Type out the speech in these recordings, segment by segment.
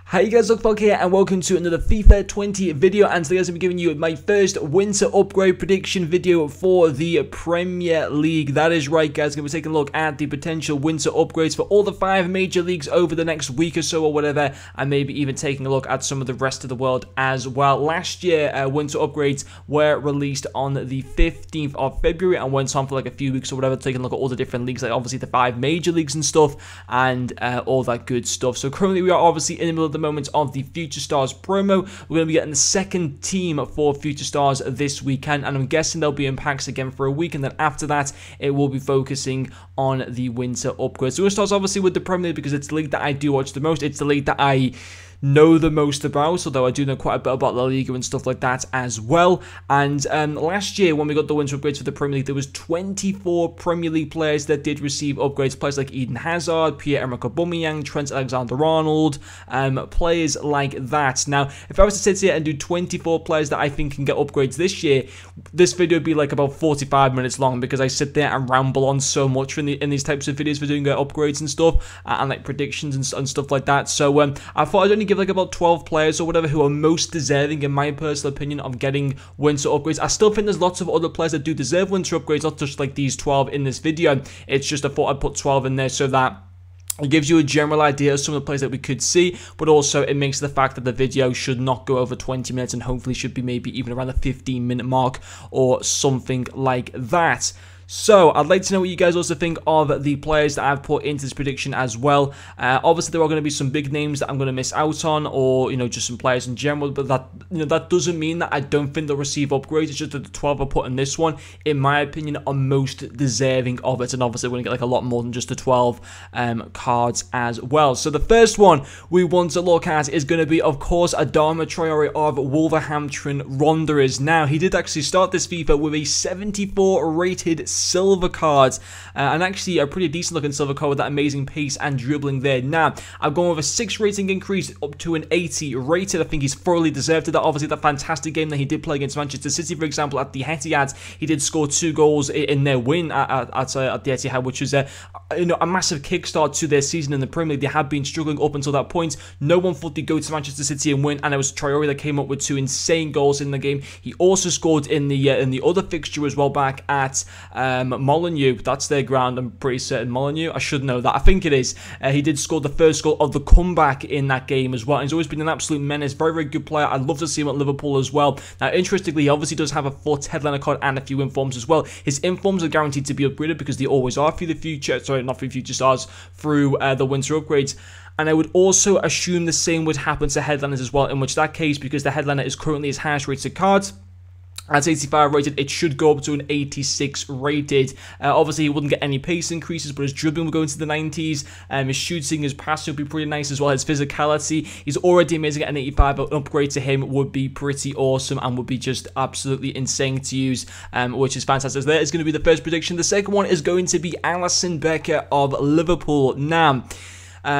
Hi guys, Luckfog here and welcome to another FIFA 20 video, and today I'm going to be giving you my first winter upgrade prediction video for the Premier League. That is right guys, I'm going to be taking a look at the potential winter upgrades for all the 5 major leagues over the next week or so or whatever, and maybe even taking a look at some of the rest of the world as well. Last year, winter upgrades were released on the 15th of February and went on for like a few weeks or whatever, taking a look at all the different leagues, like obviously the 5 major leagues and stuff, and all that good stuff. So currently we are obviously in the middle of the moment of the Future Stars promo. We're going to be getting the second team for Future Stars this weekend, and I'm guessing they'll be in packs again for a week, and then after that it will be focusing on the winter upgrades. So we'll start obviously with the Premier League because it's the league that I do watch the most. It's the league that I know the most about, although I do know quite a bit about La Liga and stuff like that as well. And last year when we got the winter upgrades for the Premier League, there was 24 Premier League players that did receive upgrades. Players like Eden Hazard, Pierre-Emerick Aubameyang, Trent AlexanderArnold, players like that. Now, if I was to sit here and do 24 players that I think can get upgrades this year, this video would be like about 45 minutes long because I sit there and ramble on so much in these types of videos for doing upgrades and stuff, and like predictions and stuff like that. So I thought I'd only give like about 12 players or whatever who are most deserving, in my personal opinion, of getting winter upgrades. I still think there's lots of other players that do deserve winter upgrades, not just like these 12 in this video. It's just I thought I'd put 12 in there so that it gives you a general idea of some of the players that we could see, but also it makes the fact that the video should not go over 20 minutes and hopefully should be maybe even around the 15-minute mark or something like that. So, I'd like to know what you guys also think of the players that I've put into this prediction as well. Obviously, there are going to be some big names that I'm going to miss out on, or, you know, just some players in general, but that, you know, that doesn't mean that I don't think they'll receive upgrades. It's just that the 12 I put in this one, in my opinion, are most deserving of it, and obviously we're going to get like a lot more than just the 12 cards as well. So, the first one we want to look at is going to be, of course, Adama Traore of Wolverhampton Wanderers. Now, he did actually start this FIFA with a 74 rated silver cards, and actually a pretty decent looking silver card with that amazing pace and dribbling there. Now, I've gone with a 6 rating increase up to an 80 rated. I think he's thoroughly deserved that. Obviously, that fantastic game that he did play against Manchester City, for example, at the Etihad, he did score 2 goals in their win at the Etihad, which was a massive kickstart to their season in the Premier League. They had been struggling up until that point. No one thought they'd go to Manchester City and win, and it was Traore that came up with 2 insane goals in the game. He also scored in the other fixture as well back at Molineux. That's their ground, I'm pretty certain. Molineux, I should know that. I think it is. He did score the first goal of the comeback in that game as well. And he's always been an absolute menace. Very, very good player. I'd love to see him at Liverpool as well. Now, interestingly, he obviously does have a 4th headliner card and a few informs as well. His informs are guaranteed to be upgraded because they always are through the future. Sorry, not through Future Stars, through the winter upgrades. And I would also assume the same would happen to headliners as well, in which that case, because the headliner is currently his highest rated card, at 85 rated, it should go up to an 86 rated. Obviously, he wouldn't get any pace increases, but his dribbling will go into the 90s. His shooting, his passing will be pretty nice as well. His physicality, he's already amazing at an 85, but an upgrade to him would be pretty awesome and would be just absolutely insane to use, which is fantastic. So that is going to be the first prediction. The second one is going to be Alisson Becker of Liverpool. Now,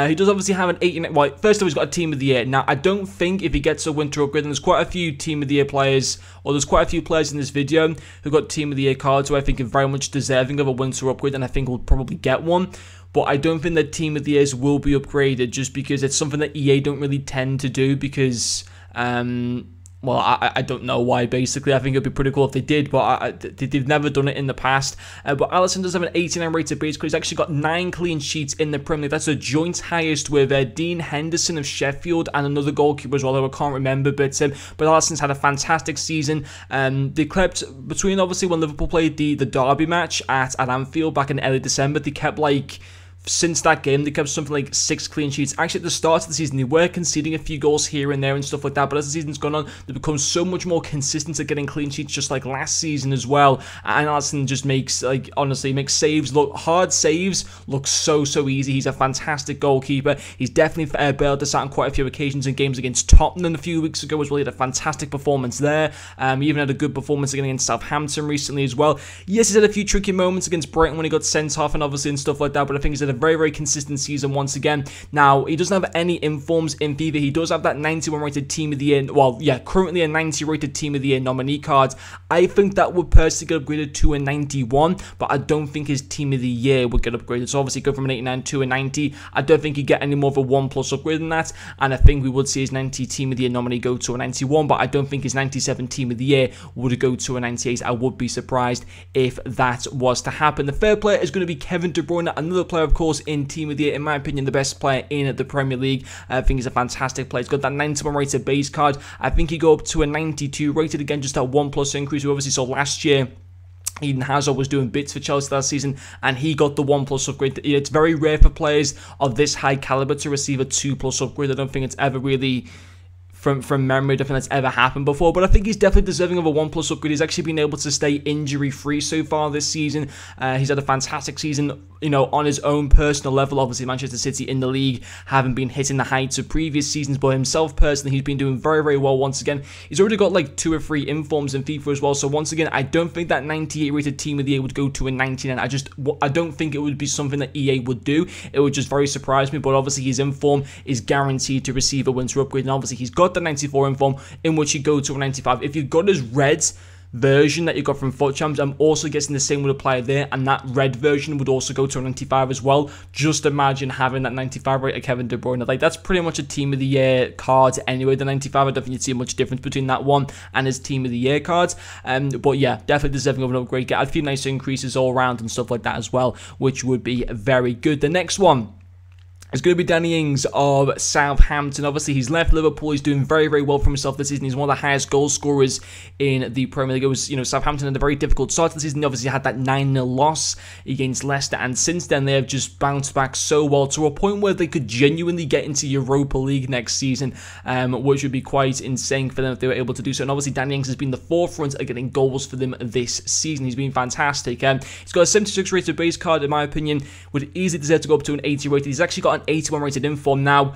he does obviously have an 89. Well, first of all, he's got a Team of the Year. Now, I don't think if he gets a winter upgrade, and there's quite a few Team of the Year players, or there's quite a few players in this video who got Team of the Year cards who I think are very much deserving of a winter upgrade, and I think will probably get one. But I don't think that Team of the Years will be upgraded just because it's something that EA don't really tend to do because, well, I don't know why, basically. I think it would be pretty cool if they did, but they've never done it in the past. But Alisson does have an 89 rated base card. He's actually got 9 clean sheets in the Premier League. That's a joint highest with Dean Henderson of Sheffield and another goalkeeper as well, who I can't remember. But Alisson's had a fantastic season. They kept, between obviously when Liverpool played the derby match at Anfield back in early December, they kept like, since that game, they kept something like 6 clean sheets. Actually, at the start of the season, they were conceding a few goals here and there and stuff like that, but as the season's gone on, they've become so much more consistent at getting clean sheets, just like last season as well. And Alisson just makes, like, honestly, makes saves look, hard saves look so easy. He's a fantastic goalkeeper. He's definitely bailed us out on quite a few occasions in games against Tottenham a few weeks ago as well. He had a fantastic performance there. He even had a good performance against Southampton recently as well. Yes, he's had a few tricky moments against Brighton when he got sent off and obviously and stuff like that, but I think he's had a a very, very consistent season once again. Now, he doesn't have any informs in FIFA. He does have that 91 rated Team of the Year, well, yeah, currently a 90 rated Team of the Year nominee card. I think that would personally get upgraded to a 91, but I don't think his Team of the Year would get upgraded. So obviously go from an 89 to a 90. I don't think he'd get any more of a 1+ upgrade than that, and I think we would see his 90 Team of the Year nominee go to a 91, but I don't think his 97 Team of the Year would go to a 98. I would be surprised if that was to happen. The third player is going to be Kevin De Bruyne, another player, of course, in Team of the Year. In my opinion, the best player in the Premier League. I think he's a fantastic player. He's got that 91 rated base card. I think he go up to a 92 rated, again, just that 1+ increase. We obviously saw last year Eden Hazard was doing bits for Chelsea last season, and he got the 1+ upgrade. It's very rare for players of this high caliber to receive a 2+ upgrade. I don't think it's ever really, from memory, I don't think that's ever happened before, but I think he's definitely deserving of a 1+ upgrade. He's actually been able to stay injury-free so far this season. He's had a fantastic season, you know, on his own personal level. Obviously, Manchester City in the league haven't been hitting the heights of previous seasons, but himself personally, he's been doing very, very well once again. He's already got like 2 or 3 informs in FIFA as well, so once again, I don't think that 98 rated Team of the Year would go to a 99. I don't think it would be something that EA would do. It would just very surprise me, but obviously his inform is guaranteed to receive a winter upgrade, and obviously he's got the 94 inform, in which you go to a 95. If you've got his Reds version that you got from Foot Champs, I'm also guessing the same would apply there, and that red version would also go to a 95 as well. Just imagine having that 95 rate of Kevin De Bruyne. Like, that's pretty much a Team of the Year card anyway. The 95, I don't think you'd see much difference between that one and his Team of the Year cards. But yeah, definitely deserving of an upgrade. Get a few nice increases all around and stuff like that as well, which would be very good. The next one is going to be Danny Ings of Southampton. Obviously, he's left Liverpool. He's doing very, very well for himself this season. He's one of the highest goal scorers in the Premier League. It was, you know, Southampton had a very difficult start to the season. They obviously had that 9-0 loss against Leicester, and since then they have just bounced back so well to a point where they could genuinely get into Europa League next season, which would be quite insane for them if they were able to do so. And obviously, Danny Ings has been the forefront of getting goals for them this season. He's been fantastic. He's got a 76 rated base card, in my opinion, would easily deserve to go up to an 80 rated. He's actually got an 81 rated inform now.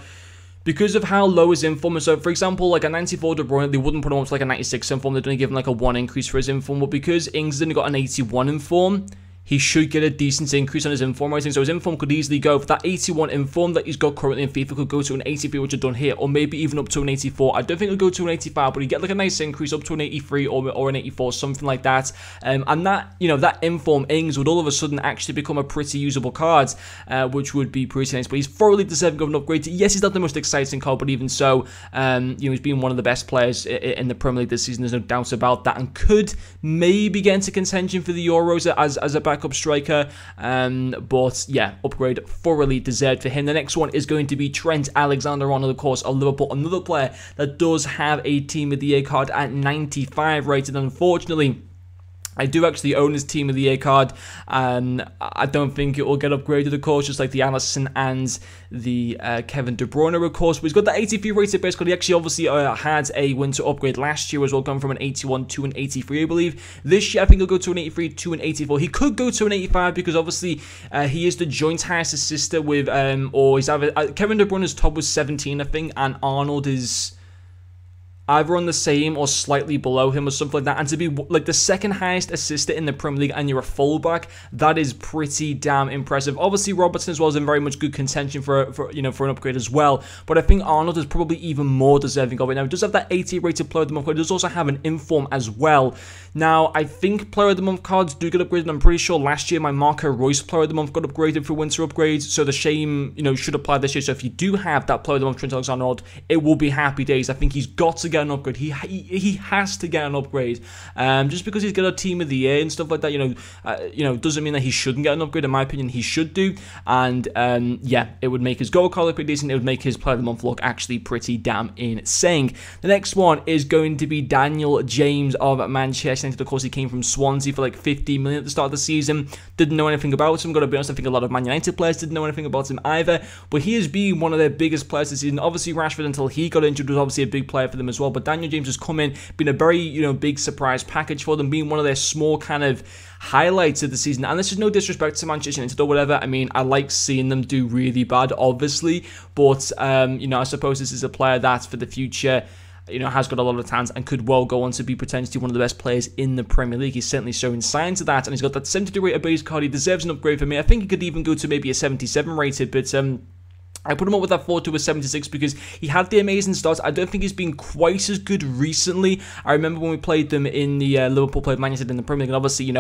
Because of how low his inform is, so for example, like a 94 De Bruyne, they wouldn't put him up to like a 96 inform. They'd only give him like a 1 increase for his inform. But because Ings has only got an 81 inform, he should get a decent increase on his inform rating. So his inform could easily go for that 81 inform that he's got currently in FIFA, could go to an 83, which I've done here, or maybe even up to an 84. I don't think it'll go to an 85, but you get like a nice increase up to an 83 or an 84, something like that. And that, you know, that inform Ings would all of a sudden actually become a pretty usable card, which would be pretty nice. But he's thoroughly deserving of an upgrade. Yes, he's not the most exciting card, but even so, you know, he's been one of the best players in the Premier League this season. There's no doubt about that, and could maybe get into contention for the Euros as a backup striker. But yeah, upgrade thoroughly deserved for him. The next one is going to be Trent AlexanderArnold, of course, of Liverpool, another player that does have a Team of the Year card at 95 rated. Unfortunately, I do actually own his Team of the Year card, and I don't think it will get upgraded, of course, just like the Alisson and the Kevin De Bruyne, of course. But he's got the 83 rated base card. He actually obviously had a winter upgrade last year as well, going from an 81 to an 83, I believe. This year, I think he'll go to an 83 to an 84. He could go to an 85 because obviously he is the joint highest assister with, or he's either, Kevin De Bruyne's top was 17, I think, and Arnold is either on the same or slightly below him or something like that. And to be like the second highest assister in the Premier League and you're a fullback, that is pretty damn impressive. Obviously, Robertson as well is in very much good contention for you know, for an upgrade as well. But I think Arnold is probably even more deserving of it. Now, he does have that 80 rated Player of the Month card. He does also have an inform as well. Now, I think Player of the Month cards do get upgraded. I'm pretty sure last year my Marco Reus Player of the Month got upgraded for winter upgrades. So the same, you know, should apply this year. So if you do have that Player of the Month Trent AlexanderArnold, it will be happy days. I think he's got to get an upgrade. He has to get an upgrade. Just because he's got a Team of the Year and stuff like that, you know, doesn't mean that he shouldn't get an upgrade. In my opinion, he should do. And yeah, it would make his goal card look pretty decent. It would make his Player of the Month look actually pretty damn insane. The next one is going to be Daniel James of Manchester United. Of course, he came from Swansea for like 15 million at the start of the season. Didn't know anything about him. Got to be honest, I think a lot of Man United players didn't know anything about him either. But he has been one of their biggest players this season. Obviously, Rashford, until he got injured, was obviously a big player for them as well. But Daniel James has come in, been a very, you know, big surprise package for them, being one of their small kind of highlights of the season. And this is no disrespect to Manchester United or whatever. I mean, I like seeing them do really bad, obviously. But, you know, I suppose this is a player that for the future, has got a lot of talent and could well go on to be potentially one of the best players in the Premier League. He's certainly showing signs of that, and he's got that 72 rated base card. He deserves an upgrade for me. I think he could even go to maybe a 77 rated, but I put him up with that 4 to a 76 because he had the amazing starts. I don't think he's been quite as good recently. I remember when we played them in the Liverpool played Man United in the Premier League, and obviously,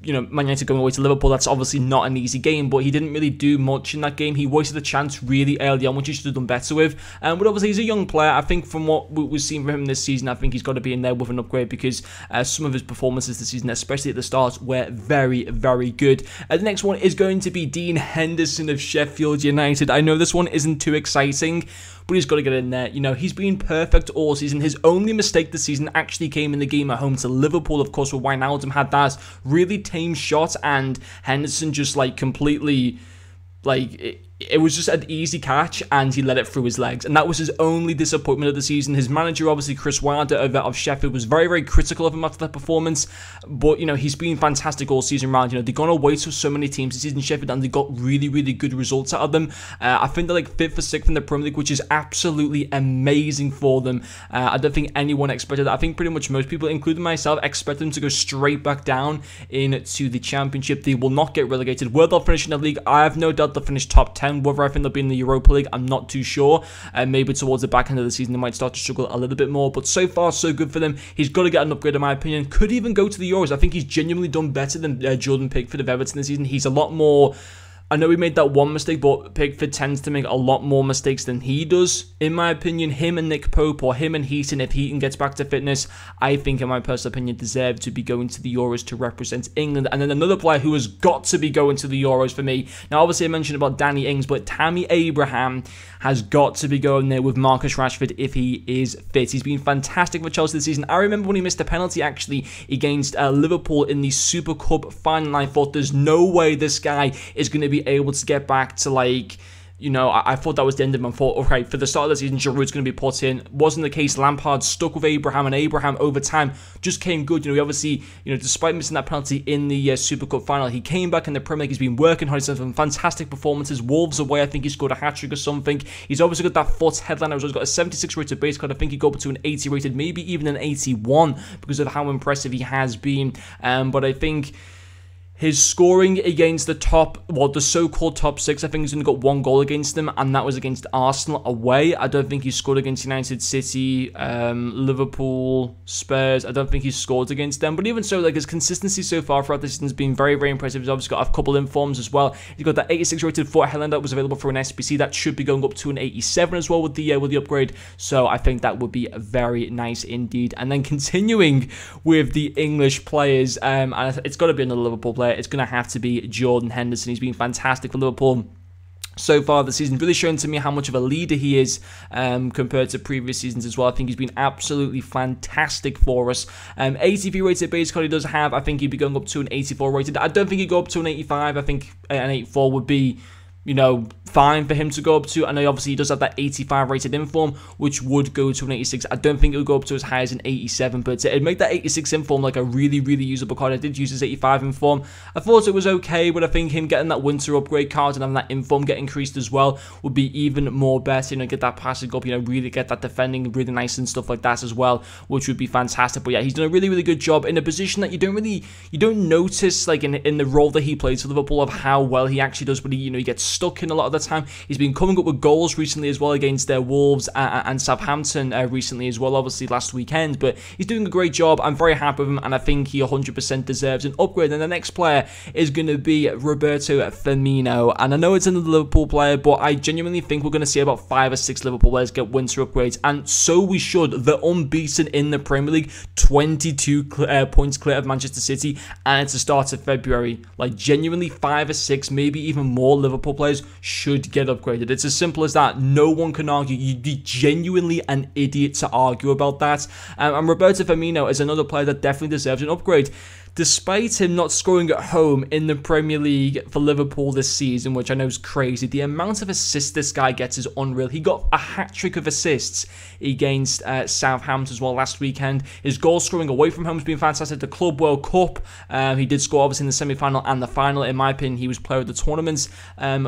Man United going away to Liverpool, that's obviously not an easy game, but he didn't really do much in that game. He wasted a chance really early on, which he should have done better with. But obviously, he's a young player. I think from what we've seen from him this season, I think he's got to be in there with an upgrade because some of his performances this season, especially at the start, were very, very good. The next one is going to be Dean Henderson of Sheffield United. I know this one isn't too exciting, but he's got to get in there. He's been perfect all season. His only mistake this season actually came in the game at home to Liverpool, of course, where Wijnaldum had that really tame shot, and Henderson just completely it was just an easy catch and he let it through his legs, and that was his only disappointment of the season. His manager, obviously Chris Wilder of Sheffield, was very, very critical of him after that performance, but he's been fantastic all season round. They've gone away to so many teams this season, Sheffield, and they got really, really good results out of them. I think they're 5th or 6th in the Premier League, which is absolutely amazing for them. I don't think anyone expected that. I think pretty much most people, including myself, expect them to go straight back down into the Championship. They will not get relegated. Where they'll finish in the league, I have no doubt they'll finish top 10. Whether I think they'll be in the Europa League, I'm not too sure. Maybe towards the back end of the season, they might start to struggle a little bit more. But so far, so good for them. He's got to get an upgrade, in my opinion. Could even go to the Euros. I think he's genuinely done better than Jordan Pickford of Everton this season. He's a lot more... I know he made that one mistake, but Pickford tends to make a lot more mistakes than he does. In my opinion, him and Nick Pope, or him and Heaton, if Heaton gets back to fitness, I think, in my personal opinion, deserve to be going to the Euros to represent England. And then another player who has got to be going to the Euros for me. Now, obviously, I mentioned about Danny Ings, but Tammy Abraham has got to be going there with Marcus Rashford if he is fit. He's been fantastic for Chelsea this season. I remember when he missed a penalty, actually, against Liverpool in the Super Cup final. I thought, there's no way this guy is going to be able to get back to I thought that was the end of him. I thought, okay, for the start of the season, Giroud's going to be put in. Wasn't the case. Lampard stuck with Abraham, and Abraham over time just came good. He obviously, despite missing that penalty in the Super Cup final, he came back in the Premier League. He's been working hard. He's had some fantastic performances. Wolves away, I think he scored a hat-trick or something. He's obviously got that foot headliner. He's got a 76 rated base card. I think he got up to an 80 rated, maybe even an 81 because of how impressive he has been. But I think his scoring against the so-called top 6, I think he's only got 1 goal against them, and that was against Arsenal away. I don't think he scored against United, City, Liverpool, Spurs. I don't think he's scored against them. But even so, his consistency so far throughout the season has been very, very impressive. He's obviously got a couple informs as well. He's got that 86 rated foot Helen that was available for an SBC. That should be going up to an 87 as well with the upgrade. So I think that would be very nice indeed. And then continuing with the English players, and it's got to be another Liverpool player. It's going to have to be Jordan Henderson. He's been fantastic for Liverpool so far this season, really shown to me how much of a leader he is compared to previous seasons as well. I think he's been absolutely fantastic for us. 83 rated base card he does have. I think he'd be going up to an 84 rated. I don't think he'd go up to an 85. I think an 84 would be, fine for him to go up to. I know obviously he does have that 85 rated inform, which would go to an 86. I don't think it would go up to as high as an 87, but it'd make that 86 inform a really, really usable card. I did use his 85 inform. I thought it was okay, but I think him getting that winter upgrade card and having that inform get increased as well would be even more better. Get that passing up, really get that defending really nice and stuff like that as well, which would be fantastic. But yeah, he's done a really, really good job in a position that you don't notice in the role that he plays for Liverpool of how well he actually does, but he gets stuck in a lot of the time. He's been coming up with goals recently as well against their Wolves and Southampton recently as well, obviously last weekend, but he's doing a great job. I'm very happy with him, and I think he 100% deserves an upgrade. And the next player is going to be Roberto Firmino, and I know it's another Liverpool player, but I genuinely think we're going to see about 5 or 6 Liverpool players get winter upgrades, and so we should. They're unbeaten in the Premier League, 22 points clear of Manchester City, and it's the start of February. Genuinely 5 or 6, maybe even more Liverpool players should get upgraded. It's as simple as that. No one can argue. You'd be genuinely an idiot to argue about that. And Roberto Firmino is another player that definitely deserves an upgrade. despite him not scoring at home in the Premier League for Liverpool this season, which I know is crazy, the amount of assists this guy gets is unreal. He got a hat-trick of assists against Southampton as well last weekend. His goal scoring away from home has been fantastic. The Club World Cup, he did score obviously in the semi-final and the final. In my opinion, he was player of the tournament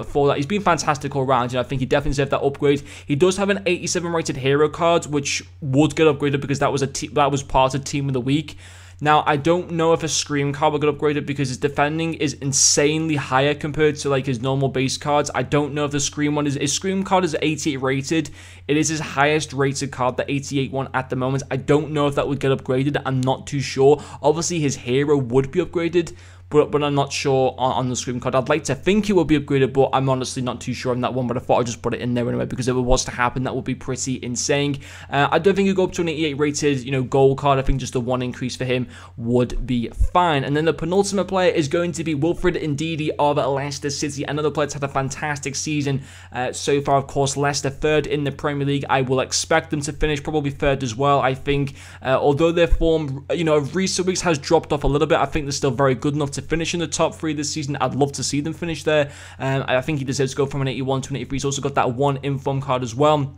for that. He's been fantastic all round. I think he definitely deserved that upgrade. He does have an 87 rated hero card, which would get upgraded because that was part of Team of the Week. Now, I don't know if a Scream card will get upgraded because his defending is insanely higher compared to like his normal base cards. I don't know if the Scream one is... His Scream card is 88 rated. It is his highest rated card, the 88 one at the moment. I don't know if that would get upgraded. I'm not too sure. Obviously, his hero would be upgraded, but I'm not sure on the Scream card. I'd like to think it will be upgraded, but I'm honestly not too sure on that one. But I thought I'd just put it in there anyway, because if it was to happen, that would be pretty insane. I don't think he'd go up to an 88 rated, gold card. I think just the one increase for him would be fine. And then the penultimate player is going to be Wilfred Ndidi of Leicester City. Another player that's had a fantastic season so far. Of course, Leicester third in the Premier League. I will expect them to finish probably third as well. I think, although their form, of recent weeks has dropped off a little bit, I think they're still very good enough to finish in the top 3 this season. I'd love to see them finish there. I think he deserves to go from an 81 to an 83. He's also got that one inform card as well,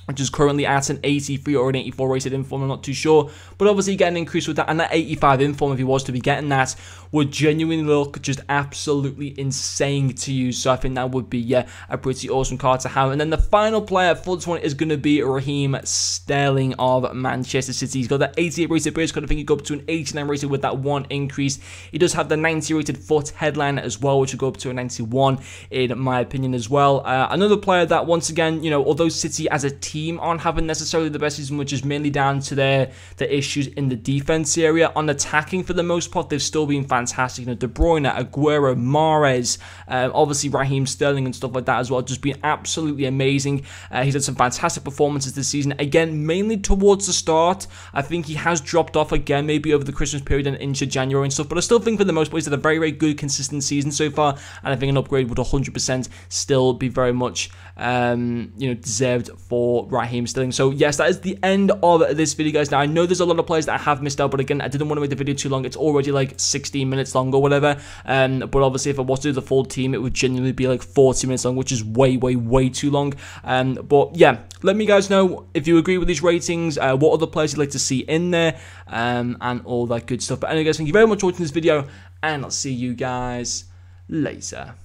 which is currently at an 83 or an 84 rated inform, I'm not too sure. But obviously getting an increase with that, and that 85 inform, if he was to be getting that, would genuinely look just absolutely insane to use. So I think that would be, a pretty awesome card to have. And then the final player for this one is going to be Raheem Sterling of Manchester City. He's got that 88 rated base card. I think he go up to an 89 rated with that one increase. He does have the 90 rated foot headline as well, which will go up to a 91 in my opinion as well. Another player that, once again, although City as a team aren't having necessarily the best season, which is mainly down to the issues in the defense area, on attacking for the most part, they've still been fantastic. De Bruyne, Aguero, Mahrez, obviously Raheem Sterling and stuff like that as well, just been absolutely amazing. He's had some fantastic performances this season, again, mainly towards the start. I think he has dropped off again, maybe over the Christmas period and into January and stuff, but I still think for the most part, he's had a very, very good, consistent season so far, and I think an upgrade would 100% still be very much, deserved for Raheem Sterling. So yes, that is the end of this video, guys. Now I know there's a lot of players that I have missed out, but again, I didn't want to make the video too long. It's already like 16 minutes long or whatever, but obviously if I was to do the full team, it would genuinely be like 40 minutes long, which is way, way, way too long. But yeah, let me guys know if you agree with these ratings, what other players you'd like to see in there, and all that good stuff. But anyway, guys, thank you very much for watching this video, and I'll see you guys later.